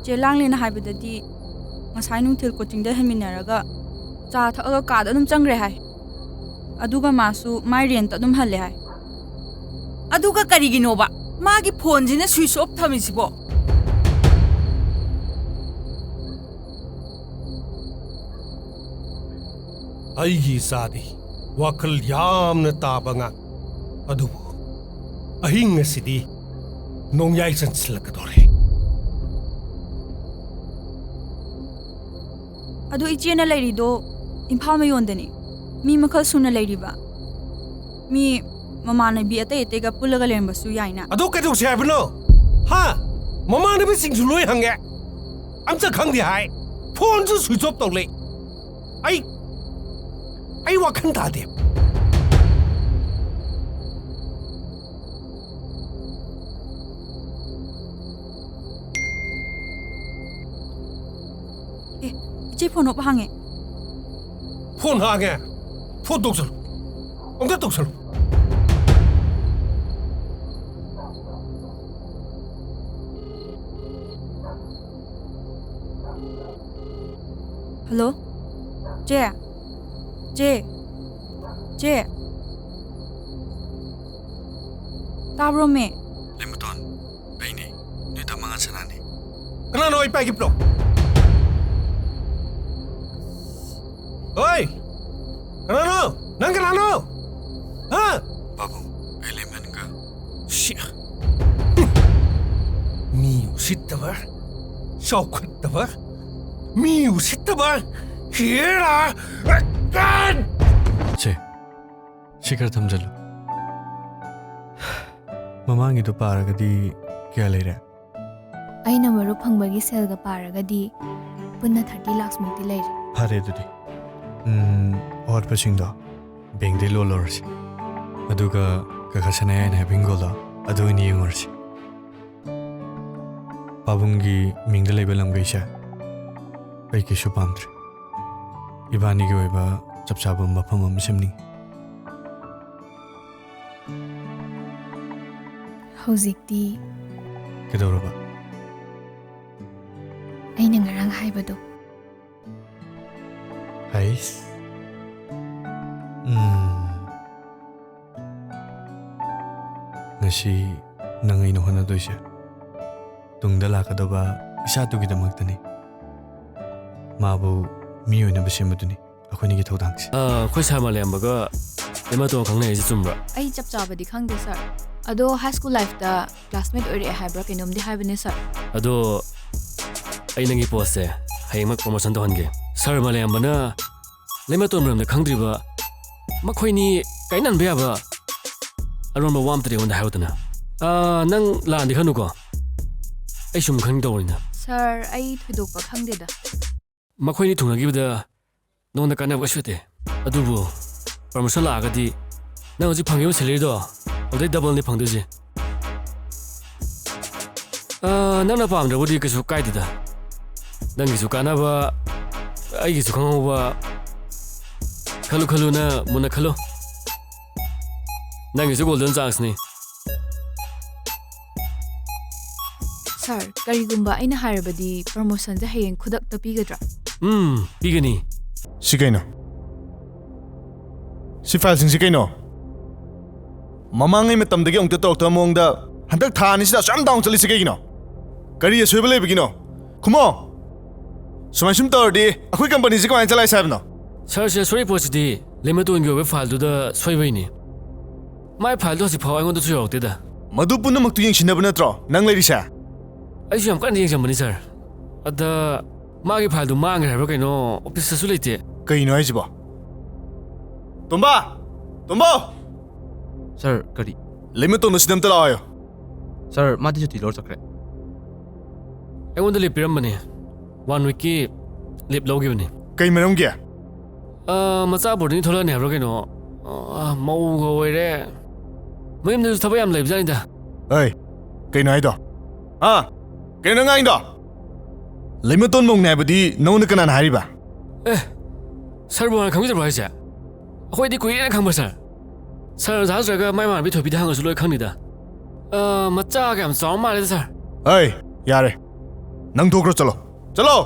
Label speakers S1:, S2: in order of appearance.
S1: ꯆꯦꯂꯥꯡ ꯂꯦꯅ ꯍꯥꯏꯕꯗꯗꯤ ꯉꯁꯥꯏ ꯅꯨꯡꯊꯤꯜ ꯀꯣꯆꯤꯡꯗ ꯍꯟꯃꯤꯟꯅꯔꯒ ꯆꯥ ꯊꯛꯑꯒ ꯀꯥꯗ ꯑꯗꯨꯝ ꯆꯪꯈ꯭ꯔꯦ ꯍꯥꯏ ꯑꯗꯨꯒ ꯃꯥꯁꯨ ꯃꯥꯏ ꯔꯦꯟꯇ ꯑꯗꯨꯝ ꯍꯜꯂꯦ ꯍꯥꯏ
S2: ꯑꯗꯨꯒ ꯀꯔꯤꯒꯤꯅꯣꯕ ꯃꯥꯒꯤ ꯐꯣꯟꯁꯤꯅ ꯁ꯭ꯋꯤꯆ ꯑꯣꯐ ꯊꯝꯃꯤꯁꯤꯕꯣ
S3: ꯑꯩꯒꯤ ꯏꯆꯥꯗꯤ ꯋꯥꯈꯜ ꯌꯥꯝꯅ ꯇꯥꯕ ꯉꯥꯛ ꯑꯗꯨꯕꯨ ꯑꯍꯤꯡ ꯑꯁꯤꯗꯤ ꯅꯣꯡꯌꯥꯏ ꯆꯟꯁꯤꯜꯂꯛꯀꯗꯧꯔꯦ
S1: ꯑꯗꯨ ꯏꯆꯦꯅ ꯂꯩꯔꯤꯗꯣ ꯏꯝꯐꯥꯜ ꯃꯌꯣꯟꯗꯅꯤ ꯃꯤ ꯃꯈꯜ ꯁꯨꯅ ꯂꯩꯔꯤꯕ ꯃꯤ ꯃꯃꯥꯟꯅꯕꯤ ꯑꯇꯩ ꯑꯇꯩꯒ ꯄꯨꯜꯂꯒ ꯂꯩꯔꯝꯕꯁꯨ ꯌꯥꯏꯅ
S3: ꯑꯗꯨ ꯀꯩꯗꯧꯁꯦ ꯍꯥꯏꯕꯅꯣ ꯍꯥ ꯃꯃꯥꯟꯅꯕꯤꯁꯤꯡꯁꯨ ꯂꯣꯏ ꯍꯪꯉꯦ ꯑꯝꯇ ꯈꯪꯗꯦ ꯍꯥꯏ ꯐꯣꯟꯁꯨ ꯁ꯭ꯋꯤꯆ ꯑꯣꯐ ꯇꯧ ꯂꯩ ꯑꯩ ꯋꯥꯈꯜ ꯇꯥꯗꯦ
S1: 이제 폰 오빠 항해.
S3: 폰 항해. 폰 독설. 엉덩이 독설.
S1: Hello? 제. 따브로 매.
S4: 레무돈. 베이니. 뉘다 망한 사나니.
S3: 그나 너희 빠기 프로. 어이! 그나노! 난 그나노! 어?
S4: 바보, 엘리멘가.
S3: 씨. 미우시다봐. 쇼크다봐. 미우시다봐. 히라.
S4: 제. 시가르 탐절로. 마망이도 빠르가디 꺄레레.
S5: ꯑꯩꯅ ꯃꯔꯨꯞ ꯐꯪꯕꯒꯤ ꯁꯦꯜꯒ ꯄꯥꯔꯒꯗꯤ ꯄꯨꯟꯅ 30 ꯂꯥꯛ ꯃꯨꯛꯇꯤ ꯂꯩꯔꯦ
S4: ꯐꯔꯦ ꯑꯗꯨꯗꯤ ꯑꯋꯥꯠꯄꯁꯤꯡꯗꯣ ꯕꯦꯡꯛꯗꯩ ꯂꯣꯟ ꯂꯧꯔꯁꯤ ꯑꯗꯨꯒ ꯀꯀꯥꯁꯅꯥꯏ ꯍꯥꯏꯅ ꯍꯥꯏꯕ ꯍꯤꯡꯒꯣꯜꯗꯣ ꯑꯗꯨ ꯑꯣꯏꯅ ꯌꯦꯡꯉꯨꯔꯁꯤ ꯄꯥꯕꯨꯡꯒꯤ ꯃꯤꯡꯗ ꯂꯩꯕ ꯂꯝꯒꯩꯁꯦ ꯑꯩ ꯀꯩꯁꯨ ꯄꯥꯝꯗ꯭ꯔꯦ ꯏꯕꯥꯅꯤꯒꯤ ꯑꯣꯏꯕ ꯆꯞ ꯆꯥꯕ ꯃꯐꯝ ꯑꯃ ꯁꯦꯝꯅꯤꯡꯉꯤ
S5: ꯍꯧꯖꯤꯛꯇꯤ
S4: ꯀꯩꯗꯧꯔꯕ
S5: ꯑꯩꯅ ꯉꯔꯥꯡ ꯍꯥꯏꯕꯗꯣ
S4: Guys, ngasi nangai no hana doise. Tungda lakadaba isatugidamaktani. Mabu miyoina basemaduni. Akhoni gi thodangsi.
S6: Khoi sama lembaga emato khangnai ji chumba.
S5: ꯑꯩ ꯆꯞ ꯆꯥꯕꯗꯤ ꯈꯪꯗꯦ ꯁꯔ ꯑꯗꯣ ꯍꯥꯏ ꯁ꯭ꯀꯨꯜ ꯂꯥꯏꯐꯇ ꯀ꯭ꯂꯥꯁꯃꯦꯠ ꯑꯣꯏꯔꯛꯑꯦ ꯍꯥꯏꯕ꯭ꯔꯥ ꯀꯩꯅꯣꯝꯗꯤ ꯍꯥꯏꯕꯅꯦ sir
S6: Ado ai nangi post se haymak promotion to hange. Sir malayambana lembato mramda khangdriba makhoini kainan beaba aronba wamtre on da hawtana. Nang landi khanu ko. Ai sum khang dawrina.
S5: Sir ꯑꯩ ꯊꯣꯏꯗꯣꯛꯄ ꯈꯪꯗꯦꯗ
S6: Makhoini thungagibda nonda kana waswete. Adubu promotion la agadi nang hoji phangyo salary do odai double ni phangdoje. Nana pamdra bodi kesu kaidida. Nangi su kanaba ai gi su khangwa Kalu kalu na muna kalu. Nangi su golden chance ni.
S5: Sir ꯀꯔꯤꯒꯨꯝꯕ ꯑꯩꯅ ꯍꯥꯏꯔꯕꯗꯤ ꯄ꯭ꯔꯃꯣꯁꯟꯁꯦ ꯍꯌꯦꯡ ꯈꯨꯗꯛꯇ ꯄꯤꯒꯗ꯭ꯔꯥ
S6: Pigani.
S7: Si kaino? Si file si kaino? Mamangai matamdagi ongta tawta mongda handak thani sida sam down chali si kaino? Kari asweba le bigino? Kumo? Sumashum tawdi akhoi company si kain chalai sabno?
S6: Sir se sorry posidi lemato ngi web file du da soibai ni. My file do si phaw angon du yawte da.
S7: Madu punamak tu yengsinaba natro nang leiri sa?
S6: Ai su yam kan yeng jamani sir. Ada magi file du mang ha ba kaino office su leite.
S7: Kaino haijibo? Tomba! Tombo!
S8: Sir, kari.
S7: Lemato no sidam tala ayo.
S8: Sir, mati chuti lor chakre.
S6: Angon da le piram bani. 1 week ki lip logi bani.
S7: Kai maram gya?
S6: Macha boarding thola ne ha ba kaino. Mau go oire. Mayam du thabai am leib jani da.
S7: Hey, kaino haido? Kaino ngai do? Lemato mong na badi no na kanan hariba.
S6: Sir bo khang jar ba ja. Akhoi di kui khang ba sir. Sir za jaga mai ma bi thobi da hang su loi khang ni da. Macha ga am chaw ma le sir.
S7: Hey, yare. ꯅꯪ ꯊꯣꯛꯈ꯭ꯔꯣ ꯆꯠꯂꯣ ꯆꯠꯂꯣ